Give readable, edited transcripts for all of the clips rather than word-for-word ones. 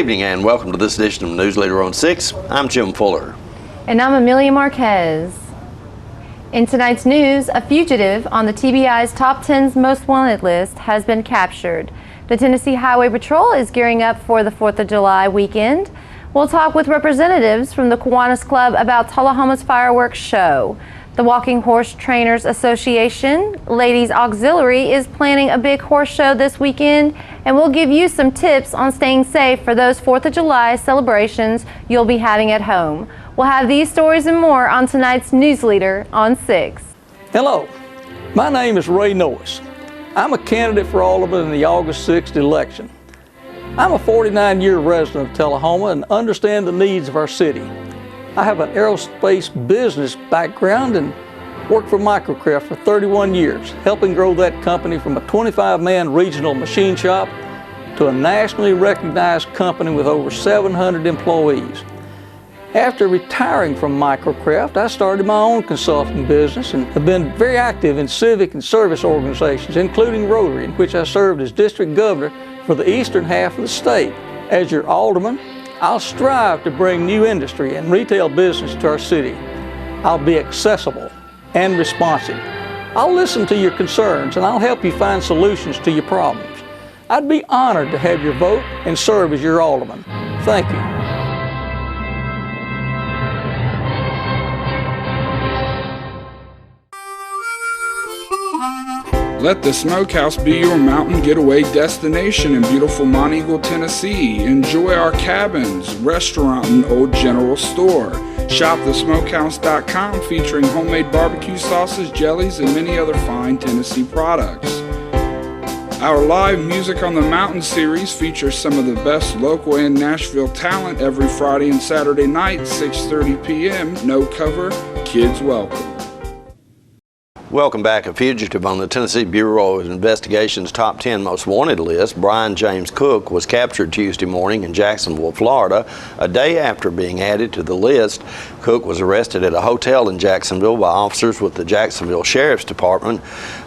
evening and welcome to this edition of Newsleader on 6. I'm Jim Fuller. And I'm Amelia Marquez. In tonight's news, a fugitive on the TBI's Top 10's Most Wanted list has been captured. The Tennessee Highway Patrol is gearing up for the 4th of July weekend. We'll talk with representatives from the Kiwanis Club about Tullahoma's fireworks show. The Walking Horse Trainers Association Ladies Auxiliary is planning a big horse show this weekend, and we'll give you some tips on staying safe for those 4th of July celebrations you'll be having at home. We'll have these stories and more on tonight's Newsleader on 6. Hello, my name is Ray Norris. I'm a candidate for Alderman in the August 6th election. I'm a 49-year resident of Tullahoma and understand the needs of our city. I have an aerospace business background and worked for Microcraft for 31 years, helping grow that company from a 25-man regional machine shop to a nationally recognized company with over 700 employees. After retiring from Microcraft, I started my own consulting business and have been very active in civic and service organizations, including Rotary, in which I served as district governor for the eastern half of the state. As your alderman, I'll strive to bring new industry and retail business to our city. I'll be accessible and responsive. I'll listen to your concerns and I'll help you find solutions to your problems. I'd be honored to have your vote and serve as your alderman. Thank you. Let the Smokehouse be your mountain getaway destination in beautiful Monteagle, Tennessee. Enjoy our cabins, restaurant, and old general store. Shop thesmokehouse.com featuring homemade barbecue sauces, jellies, and many other fine Tennessee products. Our live Music on the Mountain series features some of the best local and Nashville talent every Friday and Saturday night, 6:30 p.m. No cover, kids welcome. Welcome back. A fugitive on the Tennessee Bureau of Investigation's Top 10 Most Wanted list, Brian James Cook, was captured Tuesday morning in Jacksonville, Florida. A day after being added to the list, Cook was arrested at a hotel in Jacksonville by officers with the Jacksonville Sheriff's Department.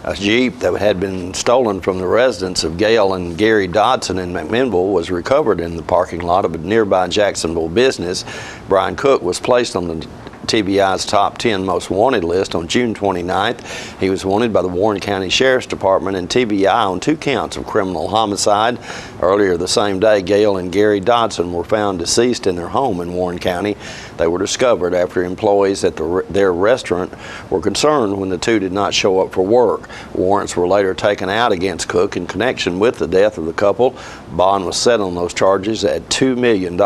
A Jeep that had been stolen from the residence of Gail and Gary Dodson in McMinnville was recovered in the parking lot of a nearby Jacksonville business. Brian Cook was placed on the TBI's Top 10 Most Wanted list on June 29th. He was wanted by the Warren County Sheriff's Department and TBI on 2 counts of criminal homicide. Earlier the same day, Gail and Gary Dodson were found deceased in their home in Warren County. They were discovered after employees at their restaurant were concerned when the two did not show up for work. Warrants were later taken out against Cook in connection with the death of the couple. Bond was set on those charges at $2 million.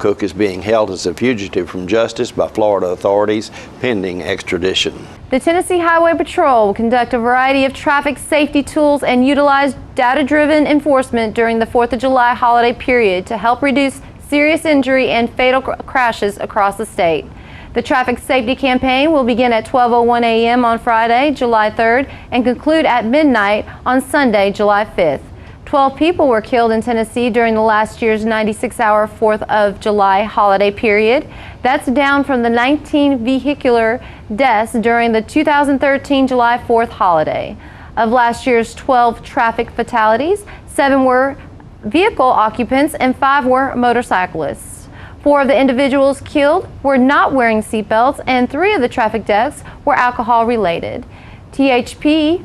Cook is being held as a fugitive from justice by Florida authorities pending extradition. The Tennessee Highway Patrol will conduct a variety of traffic safety tools and utilize data-driven enforcement during the 4th of July holiday period to help reduce serious injury and fatal crashes across the state. The traffic safety campaign will begin at 12:01 a.m. on Friday, July 3rd, and conclude at midnight on Sunday, July 5th. 12 people were killed in Tennessee during the last year's 96-hour 4th of July holiday period. That's down from the 19 vehicular deaths during the 2013 July 4th holiday. Of last year's 12 traffic fatalities, 7 were vehicle occupants and 5 were motorcyclists. 4 of the individuals killed were not wearing seatbelts, and 3 of the traffic deaths were alcohol-related. THP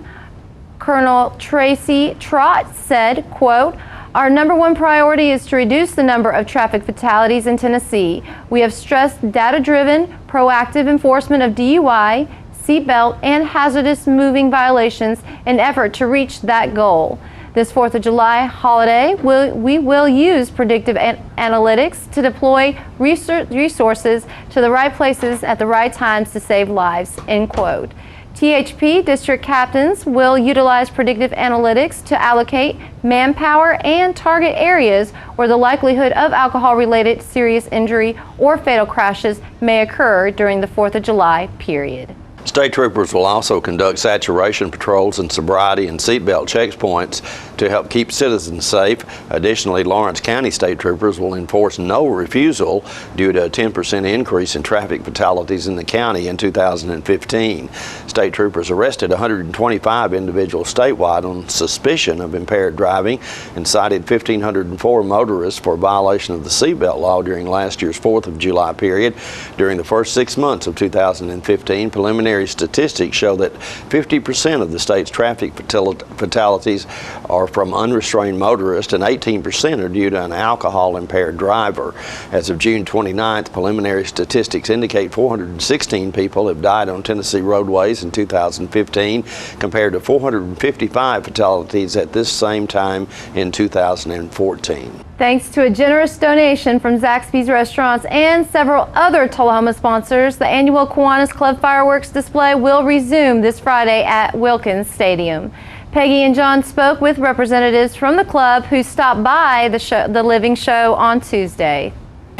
Colonel Tracy Trott said, quote, "Our #1 priority is to reduce the number of traffic fatalities in Tennessee. We have stressed data-driven, proactive enforcement of DUI, seatbelt, and hazardous moving violations in effort to reach that goal. This 4th of July holiday, we will use predictive analytics to deploy resources to the right places at the right times to save lives," end quote. THP district captains will utilize predictive analytics to allocate manpower and target areas where the likelihood of alcohol-related serious injury or fatal crashes may occur during the 4th of July period. State troopers will also conduct saturation patrols and sobriety and seatbelt checkpoints to help keep citizens safe. Additionally, Lawrence County State troopers will enforce no refusal due to a 10% increase in traffic fatalities in the county in 2015. State troopers arrested 125 individuals statewide on suspicion of impaired driving and cited 1,504 motorists for violation of the seatbelt law during last year's 4th of July period. During the first 6 months of 2015, preliminary statistics show that 50% of the state's traffic fatalities are from unrestrained motorists and 18% are due to an alcohol-impaired driver. As of June 29th, preliminary statistics indicate 416 people have died on Tennessee roadways in 2015 compared to 455 fatalities at this same time in 2014. Thanks to a generous donation from Zaxby's Restaurants and several other Tullahoma sponsors, the annual Kiwanis Club fireworks display will resume this Friday at Wilkins Stadium. Peggy and John spoke with representatives from the club who stopped by the Living Show on Tuesday.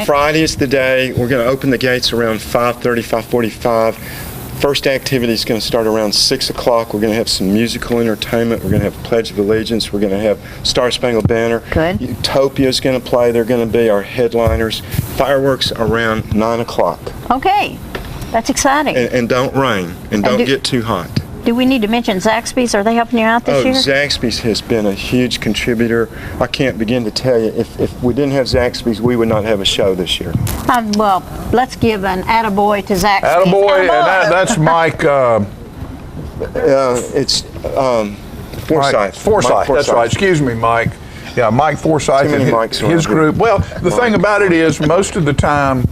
Friday is the day. We're going to open the gates around 5:30, 5:45. First activity is going to start around 6 o'clock. We're going to have some musical entertainment. We're going to have Pledge of Allegiance. We're going to have Star Spangled Banner. Good. Utopia is going to play. They're going to be our headliners. Fireworks around 9 o'clock. Okay, that's exciting. And don't rain. And don't get too hot. Do we need to mention Zaxby's? Are they helping you out this year? Zaxby's has been a huge contributor. I can't begin to tell you, if we didn't have Zaxby's, we would not have a show this year. Well, let's give an attaboy to Zaxby's. Attaboy, and that's Mike. It's Forsyth. Forsyth, that's right. Excuse me, Mike. Yeah, Mike Forsyth Too many and Mikes his group. Well, the thing about it is, most of the time,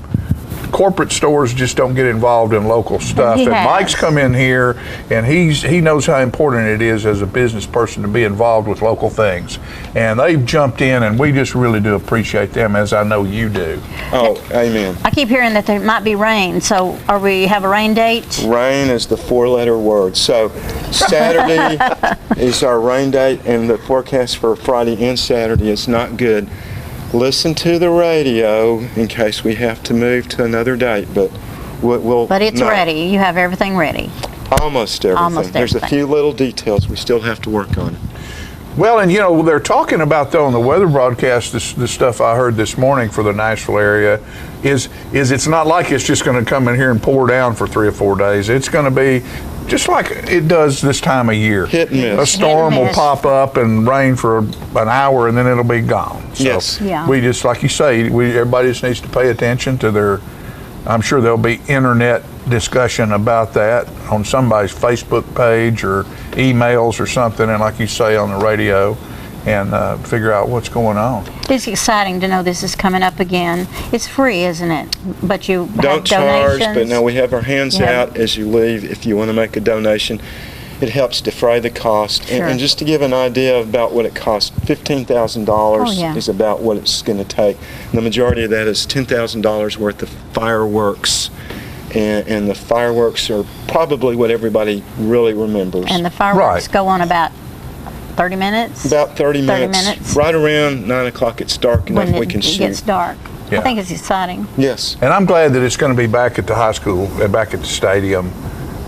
corporate stores just don't get involved in local stuff. And Mike's come in here, and he knows how important it is as a business person to be involved with local things. And they've jumped in, and we just really do appreciate them, as I know you do. Oh, amen. I keep hearing that there might be rain, so we have a rain date? Rain is the 4-letter word. So Saturday is our rain date, and the forecast for Friday and Saturday is not good. Listen to the radio in case we have to move to another date, but we'll. But it's ready. You have everything ready. Almost everything. Almost There's everything. a few little details we still have to work on. Well, and you know, they're talking about, though, on the weather broadcast, the stuff I heard this morning for the Nashville area is it's not like it's just going to come in here and pour down for 3 or 4 days. It's going to be just like it does this time of year. Hit and miss. A storm will pop up and rain for an hour, and then it'll be gone. So yes. Yeah. we just, like you say, everybody just needs to pay attention to their. I'm sure there'll be internet discussion about that on somebody's Facebook page or emails or something, and like you say, on the radio, and figure out what's going on. It's exciting to know this is coming up again. It's free, isn't it? But you Don't have charge, donations. but no, we have our hands out as you leave if you want to make a donation. It helps defray the cost. Sure. And just to give an idea about what it costs, $15,000 is about what it's going to take. And the majority of that is $10,000 worth of fireworks. And the fireworks are probably what everybody really remembers. And the fireworks go on about 30 minutes? About 30 minutes. 30 minutes. Right around 9 o'clock, it's dark enough we can shoot. When it gets dark. Yeah. I think it's exciting. Yes. And I'm glad that it's going to be back at the high school, back at the stadium,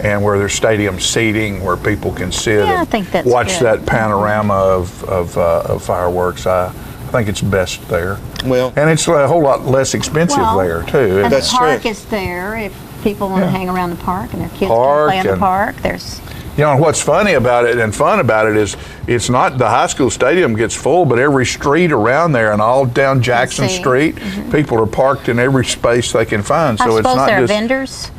and where there's stadium seating where people can sit I and think that's watch good. that panorama of fireworks. I think it's best there. Well, and it's a whole lot less expensive there too. And That's the park true. is there if people want to hang around the park and their kids Park can play in the and- park. There's You know, and what's funny about it and fun about it is it's not the high school stadium gets full, but every street around there and all down Jackson Street, people are parked in every space they can find. I So it's suppose not there are just vendors.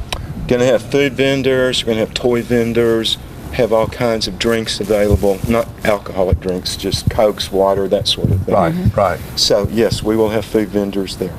going to have food vendors, we're going to have toy vendors, have all kinds of drinks available, not alcoholic drinks, just Cokes, water, that sort of thing. right. So yes, we will have food vendors there.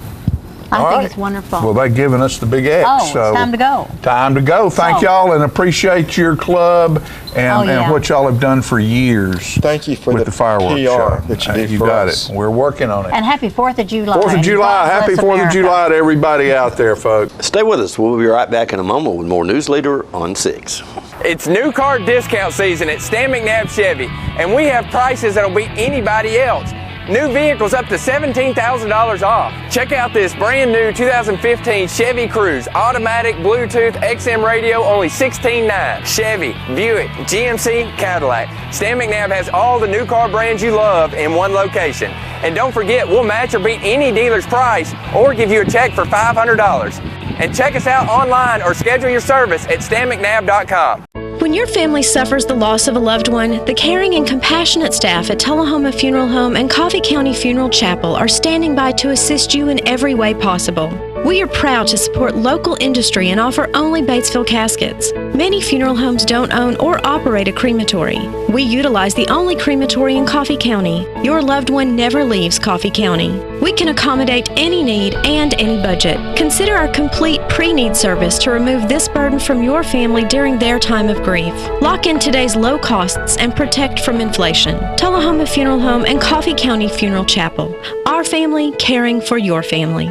I All think right. it's wonderful. Well, they've given us the big X. Oh, it's so time to go. Time to go. Thank So- y'all and appreciate your club and, yeah. and what y'all have done for years. Thank you for with the fireworks PR show. that you did You for got us. it. We're working on it. And happy 4th of July. 4th of July. God Happy bless 4th of America. July to everybody out there, folks. Stay with us. We'll be right back in a moment with more Newsleader on 6. It's new car discount season at Stan McNabb Chevy, and we have prices that'll beat anybody else. New vehicles up to $17,000 off. Check out this brand new 2015 Chevy Cruze, automatic Bluetooth XM radio, only $16,900. Chevy, Buick, GMC, Cadillac. Stan McNabb has all the new car brands you love in one location. And don't forget, we'll match or beat any dealer's price or give you a check for $500. And check us out online or schedule your service at stanmcnabb.com. When your family suffers the loss of a loved one, the caring and compassionate staff at Tullahoma Funeral Home and Coffee County Funeral Chapel are standing by to assist you in every way possible. We are proud to support local industry and offer only Batesville caskets. Many funeral homes don't own or operate a crematory. We utilize the only crematory in Coffee County. Your loved one never leaves Coffee County. We can accommodate any need and any budget. Consider our complete pre-need service to remove this burden from your family during their time of grief. Lock in today's low costs and protect from inflation. Tullahoma Funeral Home and Coffee County Funeral Chapel. Our family caring for your family.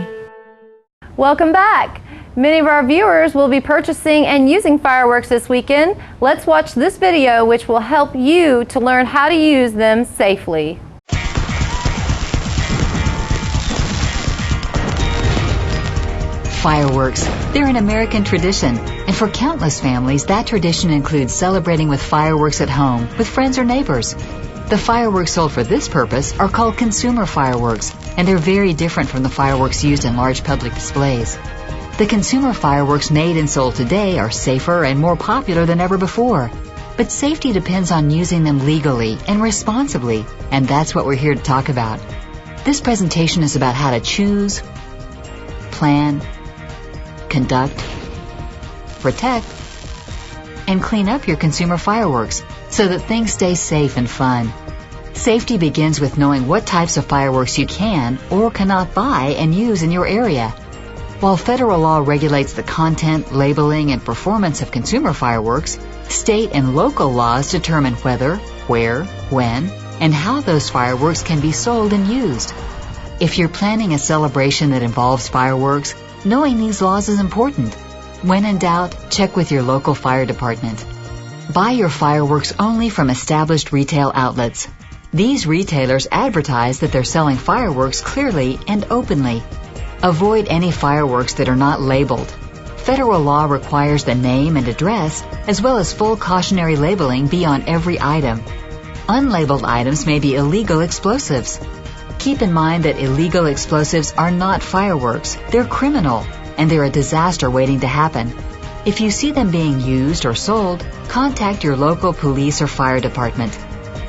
Welcome back. Many of our viewers will be purchasing and using fireworks this weekend. Let's watch this video which will help you to learn how to use them safely. Fireworks. They're an American tradition, and for countless families, that tradition includes celebrating with fireworks at home, with friends or neighbors. The fireworks sold for this purpose are called consumer fireworks, and they're very different from the fireworks used in large public displays. The consumer fireworks made and sold today are safer and more popular than ever before. But safety depends on using them legally and responsibly, and that's what we're here to talk about. This presentation is about how to choose, plan, conduct, protect, and clean up your consumer fireworks so that things stay safe and fun. Safety begins with knowing what types of fireworks you can or cannot buy and use in your area. While federal law regulates the content, labeling, and performance of consumer fireworks, state and local laws determine whether, where, when, and how those fireworks can be sold and used. If you're planning a celebration that involves fireworks, knowing these laws is important. When in doubt, check with your local fire department. Buy your fireworks only from established retail outlets. These retailers advertise that they're selling fireworks clearly and openly. Avoid any fireworks that are not labeled. Federal law requires the name and address, as well as full cautionary labeling be on every item. Unlabeled items may be illegal explosives. Keep in mind that illegal explosives are not fireworks. They're criminal, and they're a disaster waiting to happen. If you see them being used or sold, contact your local police or fire department.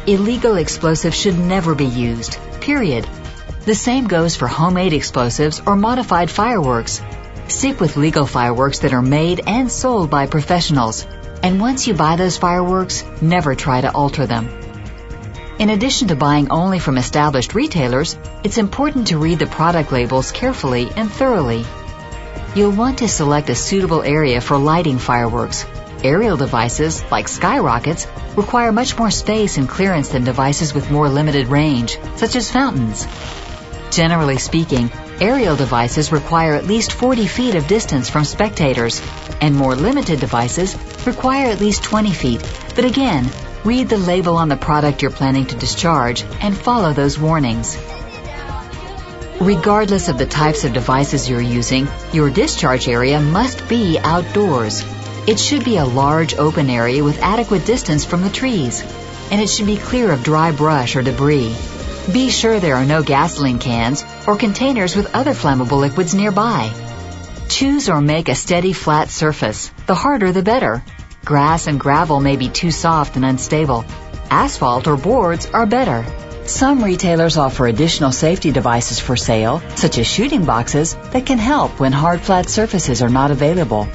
Illegal explosives should never be used, period. The same goes for homemade explosives or modified fireworks. Stick with legal fireworks that are made and sold by professionals. And once you buy those fireworks, never try to alter them. In addition to buying only from established retailers, it's important to read the product labels carefully and thoroughly. You'll want to select a suitable area for lighting fireworks. Aerial devices, like skyrockets, require much more space and clearance than devices with more limited range, such as fountains. Generally speaking, aerial devices require at least 40 feet of distance from spectators, and more limited devices require at least 20 feet. But again, read the label on the product you're planning to discharge and follow those warnings. Regardless of the types of devices you're using, your discharge area must be outdoors. It should be a large open area with adequate distance from the trees, and it should be clear of dry brush or debris. Be sure there are no gasoline cans or containers with other flammable liquids nearby. Choose or make a steady flat surface. The harder the better. Grass and gravel may be too soft and unstable. Asphalt or boards are better. Some retailers offer additional safety devices for sale, such as shooting boxes, that can help when hard flat surfaces are not available.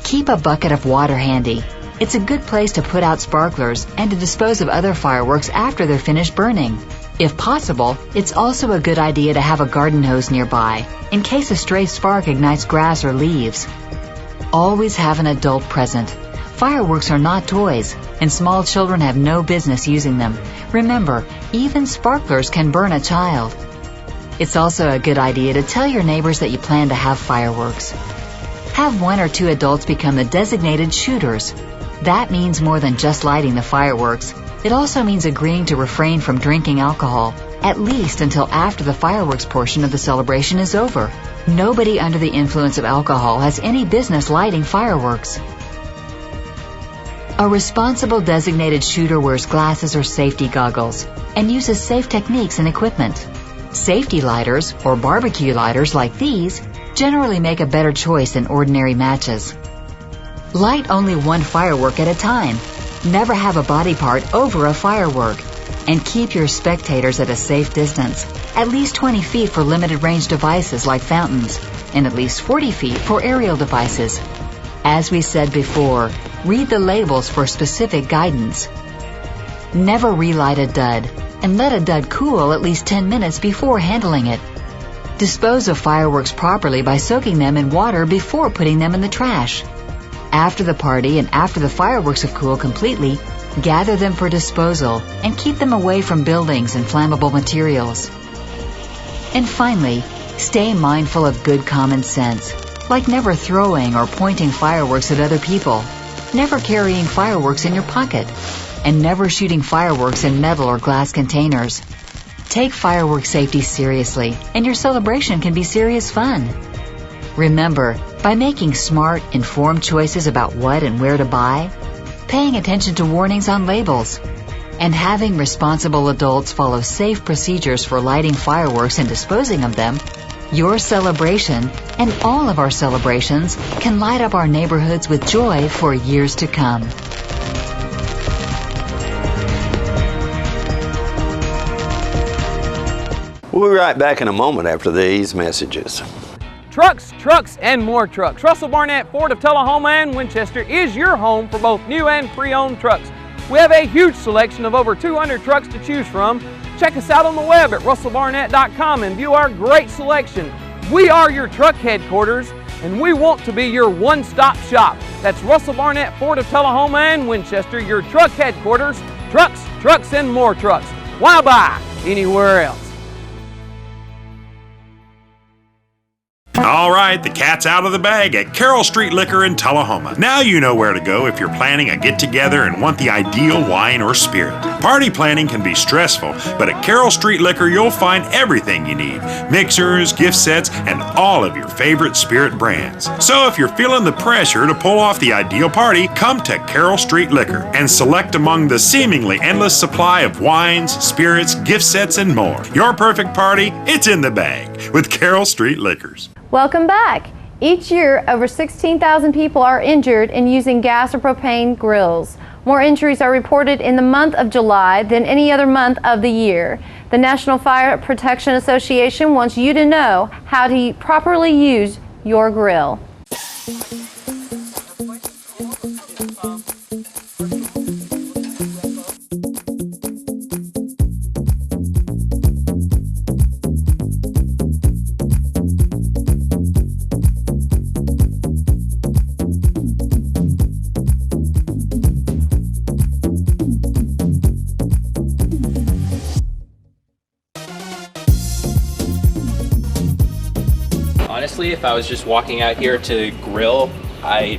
Keep a bucket of water handy. It's a good place to put out sparklers and to dispose of other fireworks after they're finished burning. If possible, it's also a good idea to have a garden hose nearby, in case a stray spark ignites grass or leaves. Always have an adult present. Fireworks are not toys, and small children have no business using them. Remember, even sparklers can burn a child. It's also a good idea to tell your neighbors that you plan to have fireworks. Have 1 or 2 adults become the designated shooters. That means more than just lighting the fireworks. It also means agreeing to refrain from drinking alcohol, at least until after the fireworks portion of the celebration is over. Nobody under the influence of alcohol has any business lighting fireworks. A responsible designated shooter wears glasses or safety goggles and uses safe techniques and equipment. Safety lighters or barbecue lighters like these generally make a better choice than ordinary matches. Light only one firework at a time. Never have a body part over a firework. And keep your spectators at a safe distance, at least 20 feet for limited range devices like fountains, and at least 40 feet for aerial devices. As we said before, read the labels for specific guidance. Never relight a dud, and let a dud cool at least 10 minutes before handling it. Dispose of fireworks properly by soaking them in water before putting them in the trash. After the party and after the fireworks have cooled completely, gather them for disposal and keep them away from buildings and flammable materials. And finally, stay mindful of good common sense, like never throwing or pointing fireworks at other people, never carrying fireworks in your pocket, and never shooting fireworks in metal or glass containers. Take firework safety seriously, and your celebration can be serious fun. Remember, by making smart, informed choices about what and where to buy, paying attention to warnings on labels, and having responsible adults follow safe procedures for lighting fireworks and disposing of them, your celebration and all of our celebrations can light up our neighborhoods with joy for years to come. We'll be right back in a moment after these messages. Trucks, trucks, and more trucks. Russell Barnett Ford of Tullahoma and Winchester is your home for both new and pre-owned trucks. We have a huge selection of over 200 trucks to choose from. Check us out on the web at russellbarnett.com and view our great selection. We are your truck headquarters, and we want to be your one-stop shop. That's Russell Barnett Ford of Tullahoma and Winchester, your truck headquarters. Trucks, trucks, and more trucks. Why buy anywhere else? All right, the cat's out of the bag at Carroll Street Liquor in Tullahoma. Now you know where to go if you're planning a get-together and want the ideal wine or spirit. Party planning can be stressful, but at Carroll Street Liquor you'll find everything you need. Mixers, gift sets, and all of your favorite spirit brands. So if you're feeling the pressure to pull off the ideal party, come to Carroll Street Liquor and select among the seemingly endless supply of wines, spirits, gift sets, and more. Your perfect party, it's in the bag with Carroll Street Liquors. Welcome back. Each year, over 16,000 people are injured in using gas or propane grills. More injuries are reported in the month of July than any other month of the year. The National Fire Protection Association wants you to know how to properly use your grill. Honestly, if I was just walking out here to grill, I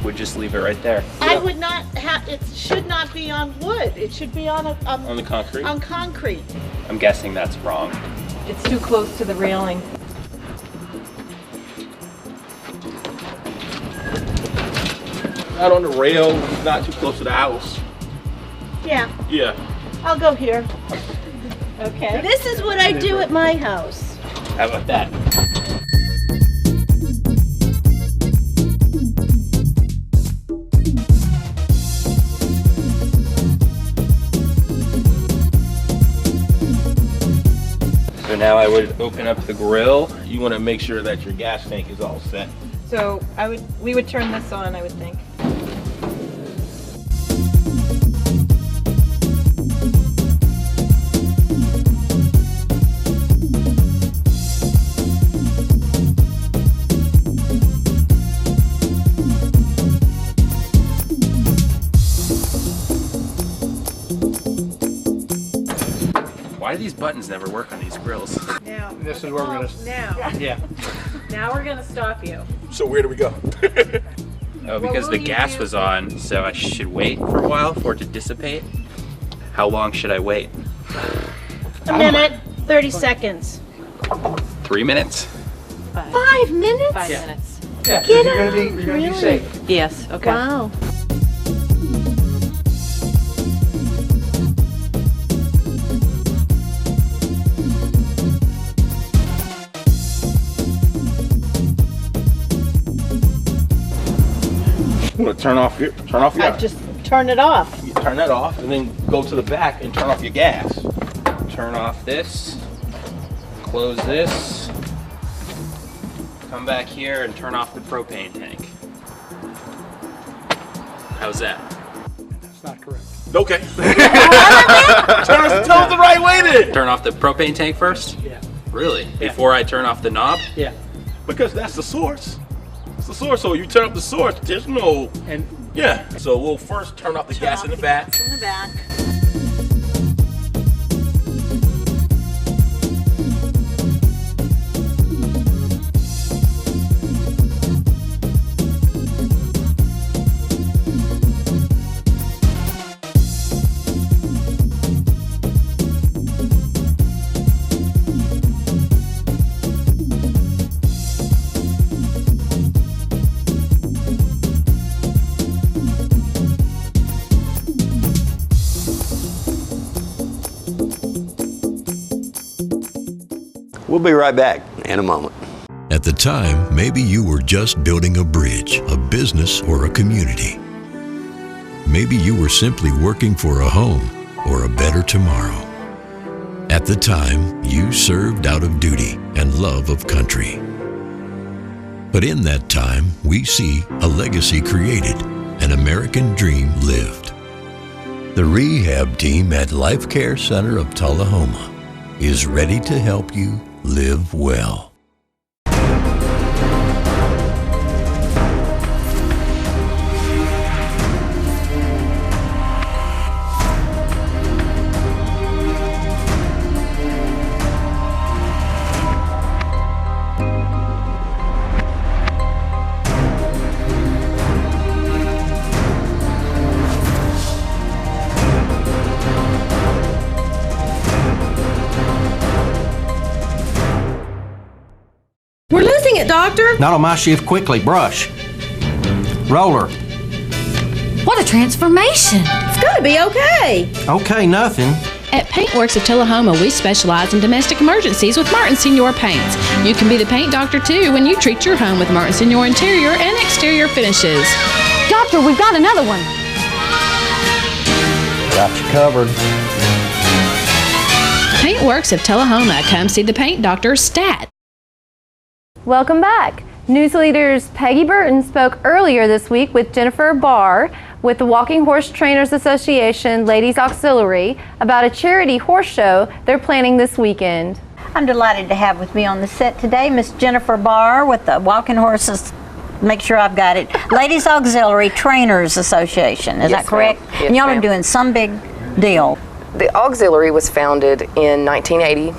would just leave it right there. I would not have, it should not be on wood. It should be on on the concrete? On concrete. I'm guessing that's wrong. It's too close to the railing. Not on the rail, not too close to the house. Yeah, Yeah. I'll go here. Okay. This is what I do at my house. How about that? So now I would open up the grill. You want to make sure that your gas tank is all set. So we would turn this on, I would think. Why do these buttons never work on these grills? Now. This is where we're gonna. Now. Yeah. Now we're gonna stop you. So where do we go? Oh, because the gas was on, so I should wait for a while for it to dissipate. How long should I wait? A minute. 30 seconds. 3 minutes. 5 minutes? 5 minutes. Get you're out. gonna be Really? safe. Yes. Okay. Wow. You want to turn off your I just turn it off. you turn that off and then go to the back and turn off your gas. Turn off this. Close this. Come back here and turn off the propane tank. How's that? That's not correct. Okay. Tell us the right way then. Turn off the propane tank first? Yeah. Really? Before I turn off the knob? Yeah. Because that's the source. It's the source. So you turn up the source. There's no. And Yeah. So we'll first turn off the gas in the back. In the back. We'll be right back in a moment. At the time, maybe you were just building a bridge, a business, or a community. Maybe you were simply working for a home or a better tomorrow. At the time, you served out of duty and love of country. But in that time, we see a legacy created, an American dream lived. The rehab team at Life Care Center of Tullahoma is ready to help you live well. We're losing it, Doctor. Not on my shift. Quickly, brush. Roller. What a transformation. It's gonna be okay. Okay, nothing. At Paintworks of Tullahoma, we specialize in domestic emergencies with Martin Senior Paints. You can be the paint doctor too when you treat your home with Martin Senior interior and exterior finishes. Doctor, we've got another one. Got you covered. Paintworks of Tullahoma. Come see the paint doctor, Stat. Welcome back. Newsleader's Peggy Burton spoke earlier this week with Jennifer Barr with the Walking Horse Trainers Association Ladies Auxiliary about a charity horse show they're planning this weekend. I'm delighted to have with me on the set today Miss Jennifer Barr with the Walking Horses, make sure I've got it, Ladies Auxiliary Trainers Association. Is Yes, that correct? ma'am. Yes, And y'all are ma'am. doing some big deal. The auxiliary was founded in 1980,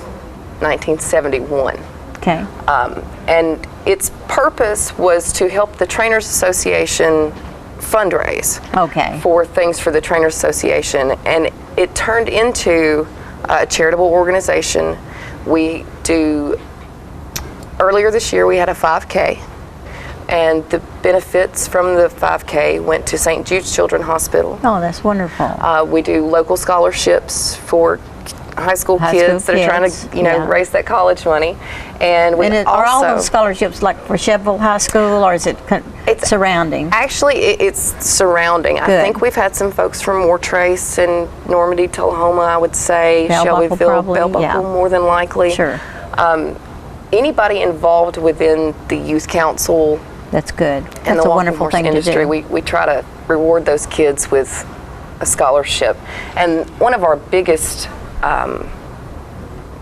1971. Okay. And its purpose was to help the Trainers Association fundraise for things for the Trainers Association. And it turned into a charitable organization. We do, earlier this year we had a 5K. And the benefits from the 5K went to St. Jude's Children's Hospital. Oh, that's wonderful. We do local scholarships for high school kids that are trying to, raise that college money. And we are all those scholarships like for Sheville High School, or is it surrounding? Actually, it's surrounding. I think we've had some folks from Moortrace and Normandy, Tullahoma, I would say, Bell Buckle Shelbyville, probably, Bell Buckle more than likely. Sure. Anybody involved within the youth council. That's good. And That's the a walking wonderful horse thing industry, to do. we try to reward those kids with a scholarship. And one of our biggest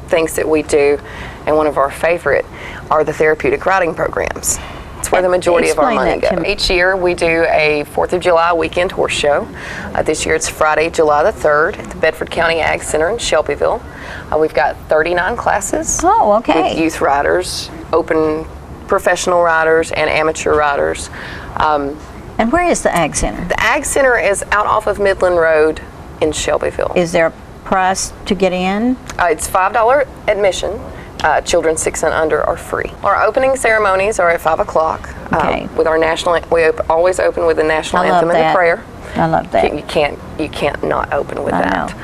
things that we do, and one of our favorite, are the therapeutic riding programs. It's where the majority of our money goes. Each year we do a 4th of July weekend horse show. This year it's Friday, July the 3rd at the Bedford County Ag Center in Shelbyville. We've got 39 classes with youth riders, open professional riders, and amateur riders. And where is the Ag Center? The Ag Center is out off of Midland Road in Shelbyville. Is there price to get in? It's $5 admission. Children 6 and under are free. Our opening ceremonies are at 5 o'clock. Okay. With our national, always open with the national anthem and the prayer. I love that. You can't not open with that.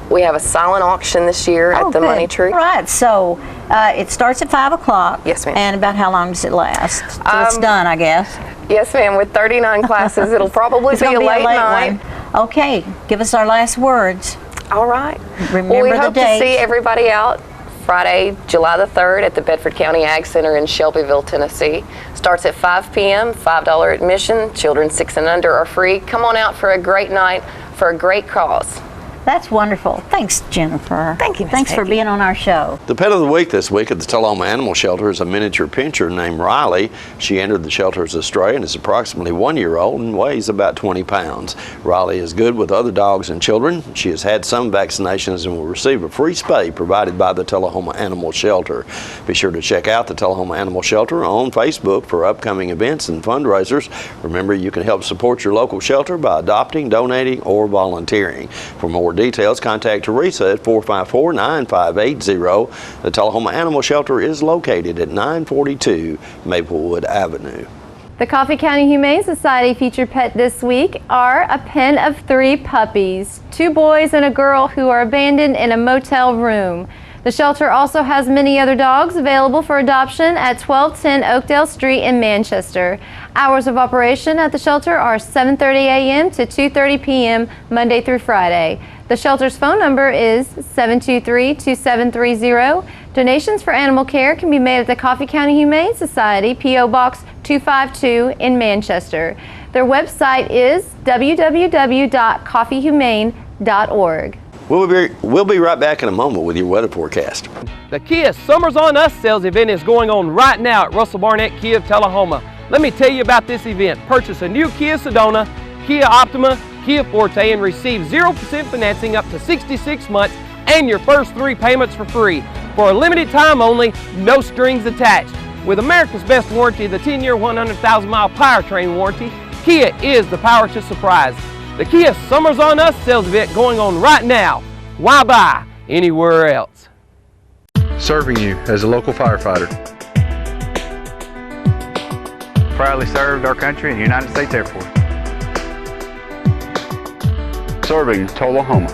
We have a silent auction this year at the good. Money Tree. Right, so it starts at 5 o'clock. Yes, ma'am. And about how long does it last? Till it's done, I guess. Yes, ma'am. With 39 classes, it'll probably be a late night. One. Okay, give us our last words. All right. Remember we the hope date. to see everybody out Friday, July the 3rd at the Bedford County Ag Center in Shelbyville, Tennessee. Starts at 5 p.m., $5 admission. Children 6 and under are free. Come on out for a great night for a great cause. That's wonderful. Thanks, Jennifer. Thank you, Ms. Thanks for Peggy. being on our show. The pet of the week this week at the Tullahoma Animal Shelter is a miniature pinscher named Riley. She entered the shelter as a stray and is approximately 1 year old and weighs about 20 pounds. Riley is good with other dogs and children. She has had some vaccinations and will receive a free spay provided by the Tullahoma Animal Shelter. Be sure to check out the Tullahoma Animal Shelter on Facebook for upcoming events and fundraisers. Remember, you can help support your local shelter by adopting, donating, or volunteering. For more details, contact Teresa at 454-9580. The Tullahoma Animal Shelter is located at 942 Maplewood Avenue. The Coffee County Humane Society featured pet this week are a pen of 3 puppies, 2 boys and a girl who are abandoned in a motel room. The shelter also has many other dogs available for adoption at 1210 Oakdale Street in Manchester. Hours of operation at the shelter are 7:30 a.m. to 2:30 p.m. Monday through Friday. The shelter's phone number is 723-2730. Donations for animal care can be made at the Coffee County Humane Society, P.O. Box 252 in Manchester. Their website is www.coffeehumane.org. We'll be right back in a moment with your weather forecast. The Kia Summers on Us sales event is going on right now at Russell Barnett Kia of Tullahoma. Let me tell you about this event. Purchase a new Kia Sedona, Kia Optima, Kia Forte and receive 0% financing up to 66 months and your first 3 payments for free. For a limited time only, no strings attached. With America's best warranty, the 10-year, 100,000-mile powertrain warranty, Kia is the power to surprise. The Kia Summers on Us sales event going on right now. Why buy anywhere else? Serving you as a local firefighter. Proudly served our country in the United States Air Force. Serving Tullahoma.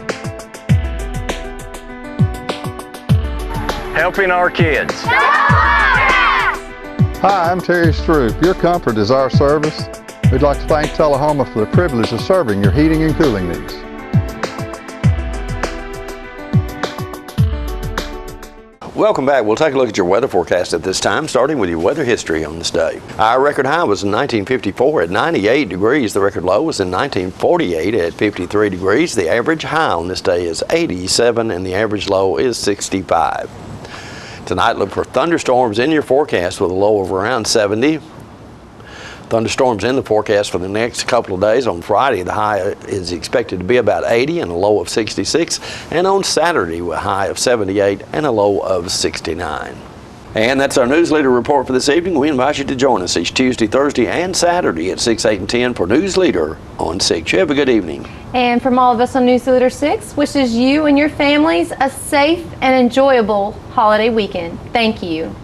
Helping our kids. Hi, I'm Terry Stroop. Your comfort is our service. We'd like to thank Tullahoma for the privilege of serving your heating and cooling needs. Welcome back. We'll take a look at your weather forecast at this time, starting with your weather history on this day. Our record high was in 1954 at 98 degrees. The record low was in 1948 at 53 degrees. The average high on this day is 87 and the average low is 65. Tonight, look for thunderstorms in your forecast with a low of around 70. Thunderstorms in the forecast for the next couple of days. On Friday, the high is expected to be about 80 and a low of 66. And on Saturday, a high of 78 and a low of 69. And that's our Newsleader report for this evening. We invite you to join us each Tuesday, Thursday, and Saturday at 6, 8, and 10 for Newsleader on 6. You have a good evening. And from all of us on Newsleader 6, wishes you and your families a safe and enjoyable holiday weekend. Thank you.